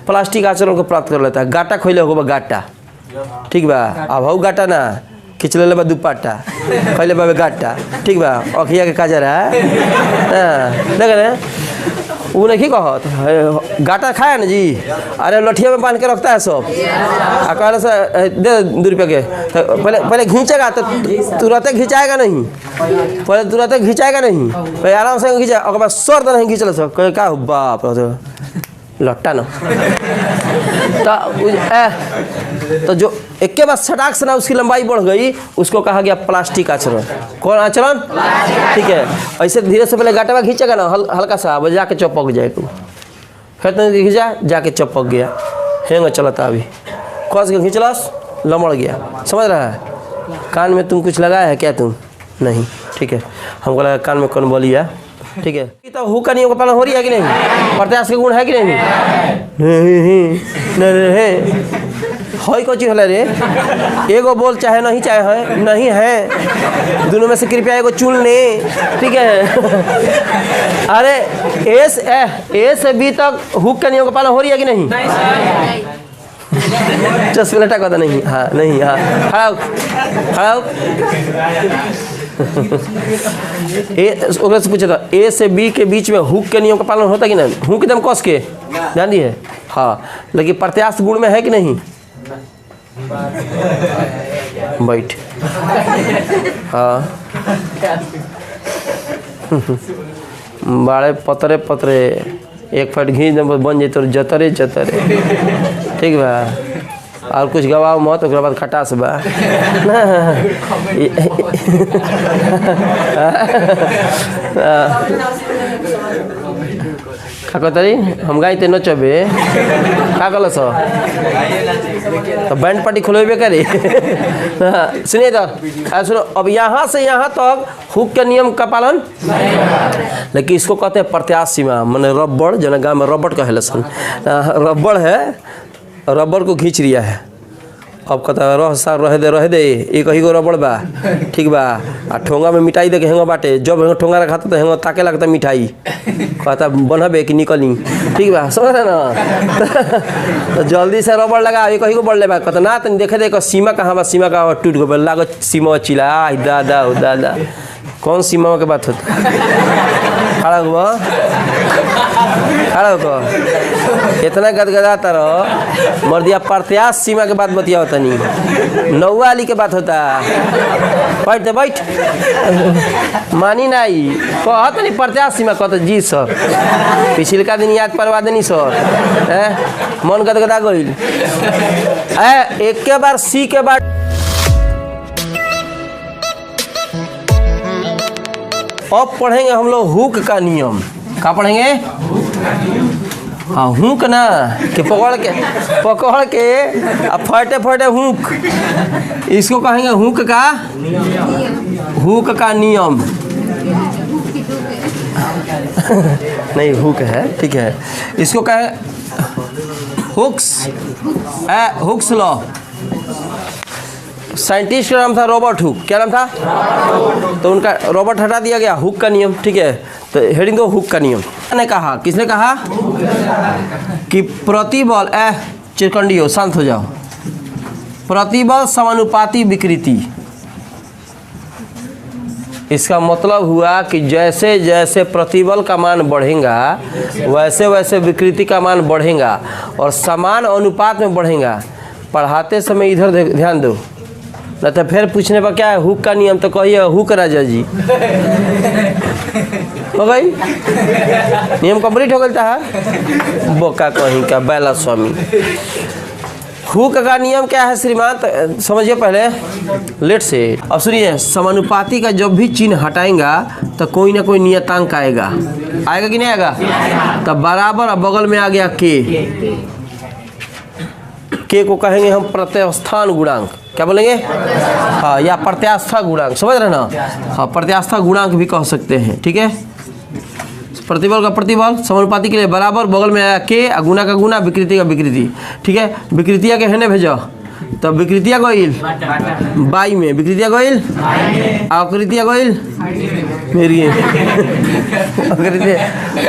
Plastic आचरण को प्राप्त कर लेता है। गाटा खोले होगा गाटा, ठीक बा। अब हऊ गाटा ना खींच ले बा दुपट्टा खोले बा गाटा, ठीक बा। अखिया के काजरा देखे ना वो नहीं कहत गाटा खाया ना जी, अरे लठिया में बांध के रखता है सब। कहला से दे 2 रुपये के, तो पहले खींचेगा तो तुरंत खिंचाएगा नहीं, पहले तुरंत खिंचाएगा नहीं, पहले आराम से खींचा और बाद सर नहीं खींच ले सब क्या बाप लट्टा न। तो जो एक के बाद सटाक से ना उसकी लंबाई बढ़ गई, उसको कहा गया प्लास्टिक आचरण। कौन आचरण? ठीक है। ऐसे धीरे से पहले गाटा में खींचेगा ना हल्का सा, अब जाके चपक जाएगा, फिर तो खींचा जाके चपक गया, हेंग चलता अभी कस के खींचलस लमड़ गया। समझ रहा है? कान में तुम कुछ लगाया है क्या? तुम नहीं, ठीक है। हमको लगा कान में कौन बोली है, ठीक है। तो हु का नियम का पालन हो रही है कि नहीं? प्रत्याश के गुण है कि नहीं? नहीं कोची हल रे, एगो बोल चाहे नहीं चाहे है नहीं है, दोनों में से कृपया एगो चुन ले, ठीक है। अरे ए से बी तक हुक का नियम का पालन हो रही है कि नहीं? जस्ट मिनट का नहीं, हाँ नहीं, हाँ खड़ा से पूछा था ए से बी के बीच में हुक के नियम का पालन होता कि नहीं? हुक एकदम कस के ध्यान दिए, हाँ। लेकिन प्रत्याश गुण में है कि नहीं? बैठ, हाँ। बाड़े पतरे पतरे 1 फट घी बन जाए तो जतरे जतरे, ठीक बा। और कुछ गवाओ मत, उसके बाद खटास बा का कहतरी हम गाइते नचबे का कल तो बैंड पार्टी खुलेबे करे। सुनिए तो सुनो, अब यहाँ से यहाँ तक हुक के नियम का पालन, लेकिन इसको कहते हैं प्रत्याश सीमा, मैंने रबड़ जना गाँव में रबड़ कहे सन, रबड़ है, रबड़ को खींच रिया है। अब कहता रह दे एक ही गो रबड़ बा, ठीक बा। आ ठोंगा में मिठाई दे के हेंगो बाटे, जब हेंगो ठोंगा रखाता तो हेंगो ताके लगता मिठाई, कहता बनबे कि निकली, ठीक बा। समझ रहे ना? तो जल्दी से रबड़ लगा, एक ही गो बढ़ ले बा, कहता ना तनी देखे दे सीमा कहाँ बा, सीमा कहाँ टूट गो लागो सीमा चिल्ला दादा दादा, कौन सीमा के बात होता? खड़ा हुआ इतना गदगदाता रहो मर्दिया, प्रत्याश सीमा के बात बतिया होता नहीं, नौवा वाली के बात होता। बैठ मानी नहीं कहत नहीं प्रत्याश सीमा, कहता जी सर पिछलका दिन याद करवा देनी सर, मन गदगदा गई। एक के बार सी के बाद अब पढ़ेंगे हम लोग हुक का नियम। क्या पढ़ेंगे? हाँ हुक ना कि पकड़ के अब फटे फटे हुक, इसको कहेंगे हुक का नियम। नहीं हुक है, ठीक है। इसको कहें हुक्स लॉ। साइंटिस्ट का नाम था रॉबर्ट हुक। क्या नाम था? तो उनका रॉबर्ट हटा दिया गया, हुक का नियम, ठीक है। तो हेडिंग दो हुक का नियम। ने कहा, किसने कहा कि प्रतिबल चिरकंडी हो, शांत हो जाओ, प्रतिबल समानुपाती विकृति। इसका मतलब हुआ कि जैसे जैसे प्रतिबल का मान बढ़ेगा वैसे वैसे विकृति का मान बढ़ेगा और समान अनुपात में बढ़ेगा। पढ़ाते समय इधर ध्यान दो, न तो फिर पूछने पर क्या है हुक का नियम, तो कहिए हुक राजा जी हो गई, नियम कंप्लीट हो गया है। बोका कहीं का बैला स्वामी। हुक का नियम क्या है श्रीमान? तो समझिए पहले लेट से। अब सुनिए, समानुपाती का जब भी चिन्ह हटाएगा तो कोई ना कोई नियतांक आएगा कि नहीं आएगा? तब बराबर और बगल में आ गया के को कहेंगे हम प्रत्यास्थान गुणांक। क्या बोलेंगे? हाँ, या प्रत्यास्था गुणांक, समझ रहे ना? हाँ, प्रत्यास्था गुणांक भी कह सकते हैं, ठीक है। प्रतिबल का प्रतिबल समानुपाती के लिए बराबर, बगल में आया के, गुना का गुना, विकृति का विकृति, ठीक है। विकृतिया के हेने भेजो, तो विकृतिया गोइल बाई में, विकृतिया गोइल आकृतिया गोइल मिर्गी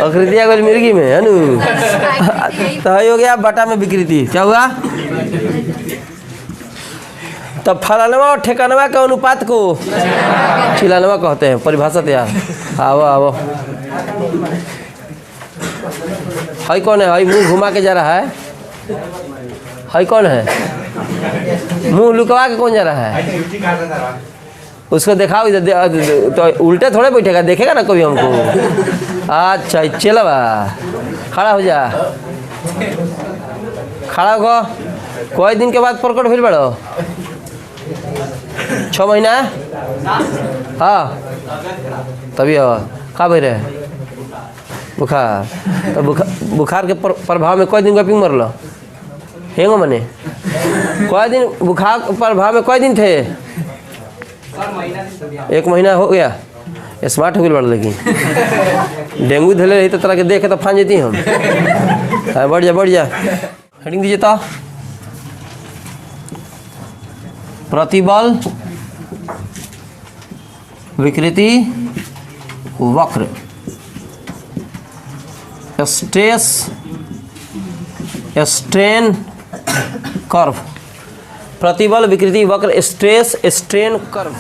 आकृतिया गोइल मिर्गी में है नु। तो हो गया बटा में विकृति। क्या हुआ? तब फलानवा और ठेकानवा के अनुपात को चिलानवा कहते हैं। परिभाषा तैयार। आओ आओ, हई कौन है? हई मुंह घुमा के जा रहा है। हई कौन है? मुंह लुकवा के कौन जा रहा है? उसको दिखाओ इधर। तो उल्टे थोड़े बैठेगा, देखेगा ना कभी हमको। अच्छा चलवा, खड़ा हो जा, खड़ा हो। कोई दिन के बाद प्रकट फिर बड़ो 6 महीना। हाँ तभी का भाई रहे बुखार। तो बुखार के प्रभाव में कोई दिन गपिंग मरल हेंगो मने कोई दिन बुखार प्रभाव में कोई दिन थे? 1 महीना हो गया। स्मार्ट हो गई बड़, लेकिन डेंगू धले रही तो तरह के देखे तो फान जेती हम। बढ़ जा बढ़ जा। हेडिंग दीजिए तो। प्रतिबल विकृति वक्र, स्ट्रेस स्ट्रेन कर्व। प्रतिबल विकृति वक्र स्ट्रेस स्ट्रेन कर्व।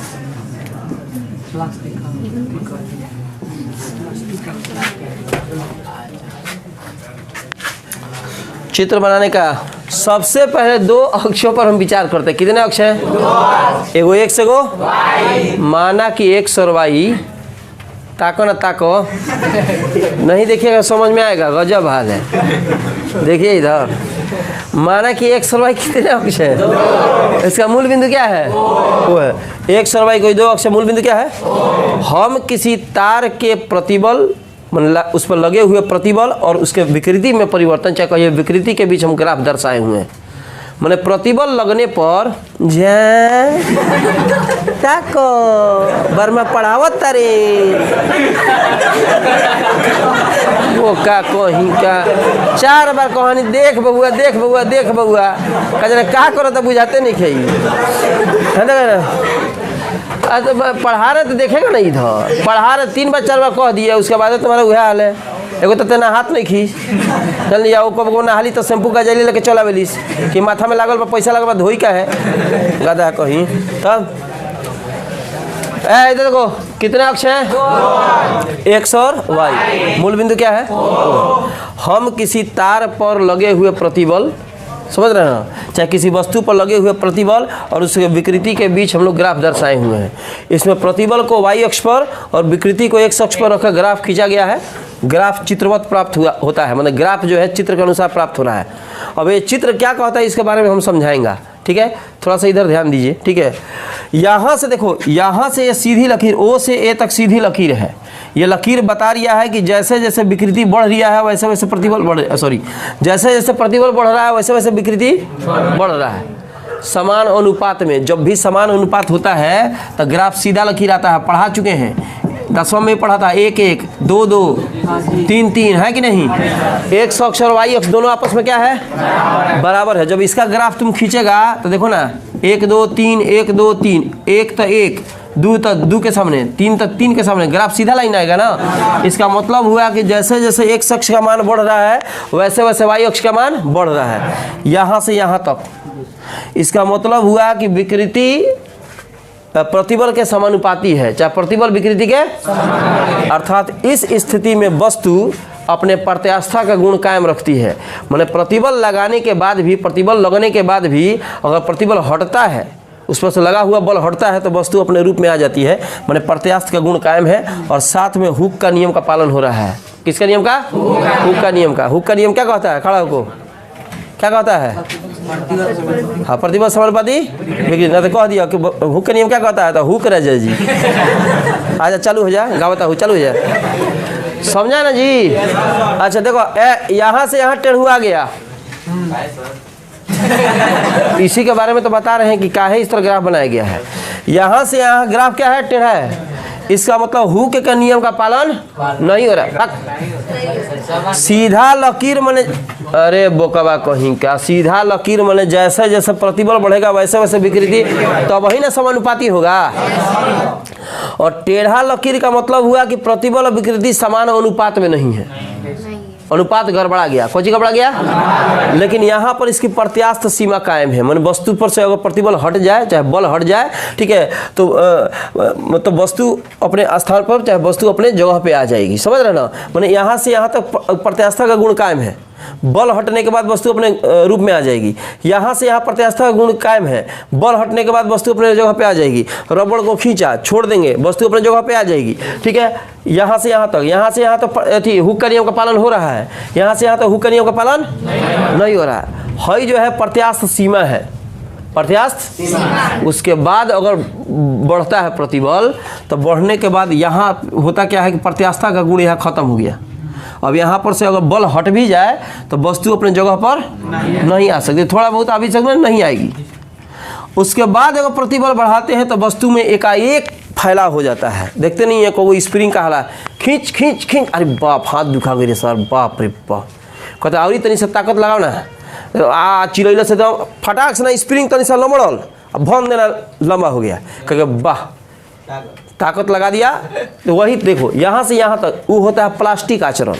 चित्र बनाने का सबसे पहले 2 अक्षों पर हम विचार करते हैं। कितने अक्ष हैं? एगो x एगो y। माना कि x और y, ताको ना ताको, नहीं देखिएगा समझ में आएगा, गजब हाल है। देखिए इधर, माना कि x और y कितने अक्ष है? इसका मूल बिंदु क्या है? वो है x और y कोई 2 अक्ष, मूल बिंदु क्या है? हम किसी तार के प्रतिबल उस पर लगे हुए प्रतिबल और उसके विकृति में परिवर्तन, चाहे कहिए विकृति के बीच हम ग्राफ दर्शाए हुए हैं। मैंने प्रतिबल लगने पर ताको बर्मा पढ़ावत तारे वो का कहीं का 4 बार कहानी देख बबुआ देख बबुआ देख बबुआ का करो तो बुझाते नहीं खेई है ना। तो पढ़ा रहे तो देखेगा ना, इधर पढ़ा रहे 3 बार 4 बार कह दिए, उसके बाद तुम्हारा वह हाल है। एगो तो तेना हाथ नहीं खींच चल जाओ, कब को नहाली तो शैम्पू का जली लेके चला बेलिस कि माथा में लागल पैसा लगल धोई का है गधा कहीं। तब इधर देखो कितने अक्ष हैं? x और y। मूल बिंदु क्या है? हम किसी तार पर लगे हुए प्रतिबल, समझ रहे हैं, चाहे किसी वस्तु पर लगे हुए प्रतिबल और उसके विकृति के बीच हम लोग ग्राफ दर्शाए हुए हैं। इसमें प्रतिबल को y अक्ष पर और विकृति को x अक्ष पर रखकर ग्राफ खींचा गया है। ग्राफ चित्रवत प्राप्त होता है, मतलब ग्राफ जो है चित्र के अनुसार प्राप्त हो रहा है। अब ये चित्र क्या कहता है इसके बारे में हम समझाएंगे, ठीक है। थोड़ा सा इधर ध्यान दीजिए, ठीक है। यहाँ से देखो, यहाँ से ये सीधी लकीर O से A तक सीधी लकीर है। ये लकीर बता रहा है कि जैसे जैसे विकृति बढ़ रहा है वैसे वैसे प्रतिबल जैसे जैसे प्रतिबल बढ़ रहा है वैसे वैसे विकृति बढ़ रहा है। समान अनुपात में, जब भी समान अनुपात होता है तो ग्राफ सीधा लकीर आता है। पढ़ा चुके हैं 10वां में पढ़ा था 1 1 2 2 3 3 है कि नहीं। x अक्ष और y अक्ष दोनों आपस में क्या है? बराबर है। जब इसका ग्राफ तुम खींचेगा तो देखो ना 1 2 3 1 2 3 1 तो 1 2 तो 2 के सामने 3 तो 3 के सामने ग्राफ सीधा लाइन आएगा ना। इसका मतलब हुआ कि जैसे जैसे x अक्ष का मान बढ़ रहा है वैसे वैसे y अक्ष का मान बढ़ रहा है यहाँ से यहाँ तक। इसका मतलब हुआ कि विकृति प्रतिबल के समानुपाती है, चाहे प्रतिबल विकृति के, अर्थात इस स्थिति में वस्तु अपने प्रत्यास्था का गुण कायम रखती है। माने प्रतिबल लगाने के बाद भी, प्रतिबल लगने के बाद भी अगर प्रतिबल हटता है, उस पर से लगा हुआ बल हटता है तो वस्तु अपने रूप में आ जाती है। माने प्रत्यास्थ का गुण कायम है और साथ में हुक का नियम का पालन हो रहा है। किसका नियम का? हुक का नियम का। हुक का नियम क्या कहता है? खड़ा होको क्या कहता है? हाँ, प्रतिबल समानुपाती विकृति। ना तो कह दिया कि हुक का नियम क्या कहता है? तो हुक रह जाए जी। आजा चालू हो जाए, गावता हूँ, चालू हो जाए, समझा ना जी। अच्छा देखो, यहाँ से यहाँ टेढ़ुआ गया, इसी के बारे में तो बता रहे हैं कि काहे इस तरह ग्राफ बनाया गया है। यहाँ से यहाँ ग्राफ क्या है? टेढ़ा है। इसका मतलब हुक के नियम का पालन नहीं हो रहा। सीधा लकीर माने, अरे बोकबा कहीं का, सीधा लकीर माने जैसे जैसे प्रतिबल बढ़ेगा वैसे वैसे विकृति तो वही ना समानुपाती होगा। और टेढ़ा लकीर का मतलब हुआ कि प्रतिबल और विकृति समान अनुपात में नहीं है, अनुपात गड़बड़ा गया। कौन गड़बड़ा गया? लेकिन यहाँ पर इसकी प्रत्यास्थ सीमा कायम है, माने वस्तु पर से अगर प्रतिबल हट जाए चाहे बल हट जाए, ठीक है, तो मतलब वस्तु अपने स्थान पर चाहे वस्तु अपने जगह पे आ जाएगी। समझ रहे ना? माने यहाँ से यहाँ तक प्रत्यास्था का गुण कायम है, बल हटने के बाद वस्तु अपने रूप में आ जाएगी। यहाँ से यहाँ प्रत्यास्था का गुण कायम है, बल हटने के बाद वस्तु अपने जगह पे आ जाएगी। रबड़ को खींचा, छोड़ देंगे, वस्तु अपने जगह पे आ जाएगी। ठीक है, यहाँ से यहाँ तक, यहाँ से यहाँ तक अथी हुक का नियम का पालन हो रहा है, यहाँ से यहाँ तक हुक का नियम का पालन नहीं हो रहा है। हई जो है प्रत्यास्थ सीमा है, प्रत्यास्थ। उसके बाद अगर बढ़ता है प्रतिबल तो बढ़ने के बाद यहाँ होता क्या है कि प्रत्यास्था का गुण यहाँ खत्म हो गया। अब यहाँ पर से अगर बल हट भी जाए तो वस्तु अपने जगह पर नहीं आ सकती, थोड़ा बहुत आ भी सकते नहीं आएगी। उसके बाद अगर प्रतिबल बढ़ाते हैं तो वस्तु में एकाएक फैलाव हो जाता है। देखते नहीं है कोई स्प्रिंग का हाला, खींच खींच खींच, अरे बाप हाथ दुखा गई रे सर, बाप रे बाप, कहते और तनी से ताकत लगाओ ना, आ चिलैला से तो फटाक से ना स्प्रिंग तनी सा लमड़ल, अब भन देना लंबा हो गया, कहे वाह ताकत लगा दिया। तो वही देखो यहाँ से यहाँ तक वो होता है प्लास्टिक आचरण।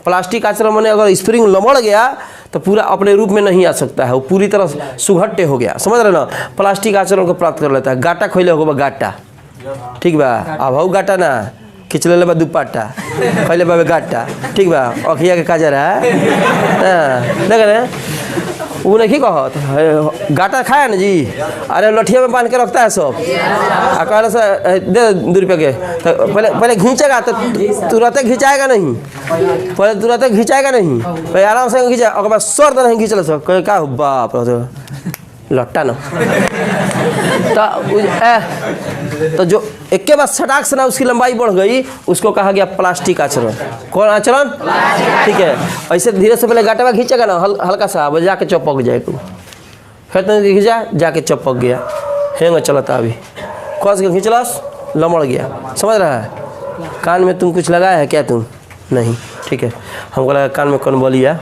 प्लास्टिक आचरण माने अगर स्प्रिंग लमड़ गया तो पूरा अपने रूप में नहीं आ सकता है, वो पूरी तरह सुघट्टे हो गया। समझ रहे ना? प्लास्टिक आचरण को प्राप्त कर लेता है। गाटा खोले होगा गाटा, ठीक बा, अब हऊ गाटा ना खींच ले बा दुपट्टा, खैले बा गाटा, ठीक बा, अखिया के काजर है, देख रहे वो नहीं कहत गाटा खाया ना जी, अरे लठिया में बांध के रखता है सब, आ कहने से दे 2 रुपये के, तो पहले खींचेगा तो तुरंत खिंचाएगा नहीं, पहले तुरंत खिंचाएगा नहीं, पहले आराम से खींचा, और बाद सर तो नहीं खींचल सब, कहे का बाप लट्टा ना। तो जो एक के बाद सटाक से ना उसकी लंबाई बढ़ गई, उसको कहा गया प्लास्टिक आचरण। कौन आचरण? ठीक है, ऐसे धीरे से पहले गाटा में खींचेगा ना हल्का सा, अब जाके चपक जाएगा, फिर तो खींचा जाके चपक गया, हेंग चलता अभी कस के खींचलस लमड़ गया। समझ रहा है? कान में तुम कुछ लगाया है क्या? तुम नहीं, ठीक है, हमको लगा कान में कौन बोलिया,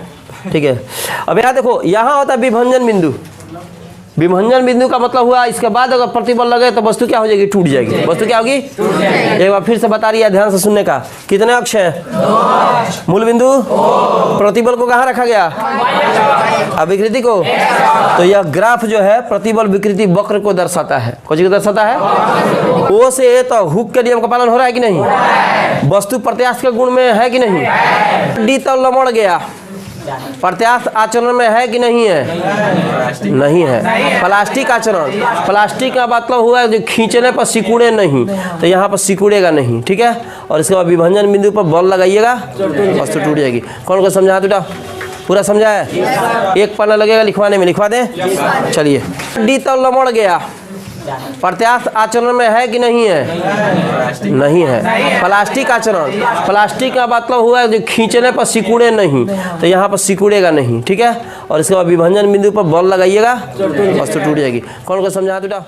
ठीक है। अब यहाँ देखो, यहाँ होता है विभंजन बिंदु। विभंजन बिंदु का मतलब हुआ इसके बाद अगर प्रतिबल लगे तो वस्तु क्या हो जाएगी? टूट जाएगी। वस्तु क्या होगी? एक बार फिर से बता रही है, ध्यान से सुनने का। कितने अक्ष हैं? मूल बिंदु, प्रतिबल को कहाँ रखा गया? अब विकृति को। तो यह ग्राफ जो है प्रतिबल विकृति वक्र को दर्शाता है। कौन को दर्शाता है? ओ से तो हुक के नियम का पालन हो रहा है कि नहीं? वस्तु प्रत्यास्थ के गुण में है कि नहीं? डी तो लमड़ गया, प्रत्यास्थ आचरण में है कि नहीं है? नहीं है। प्लास्टिक आचरण, प्लास्टिक का मतलब हुआ जो खींचने पर सिकुड़े नहीं, तो यहाँ पर सिकुड़ेगा नहीं, ठीक है। और इसके बाद विभंजन बिंदु पर बल लगाइएगा, वस्तु टूट जाएगी। कौन को समझा? बेटा पूरा समझा है? एक पन्ना लगेगा लिखवाने में, लिखवा दें। चलिए, डी तो लमड़ गया, प्रत्यास्थ आचरण में है कि नहीं है? नहीं है। प्लास्टिक आचरण, प्लास्टिक का मतलब हुआ जो खींचने पर सिकुड़े नहीं, तो यहाँ पर सिकुड़ेगा नहीं, ठीक है। और इसके बाद विभंजन बिंदु पर बल लगाइएगा, वस्तु टूट जाएगी। कौन को समझा बेटा?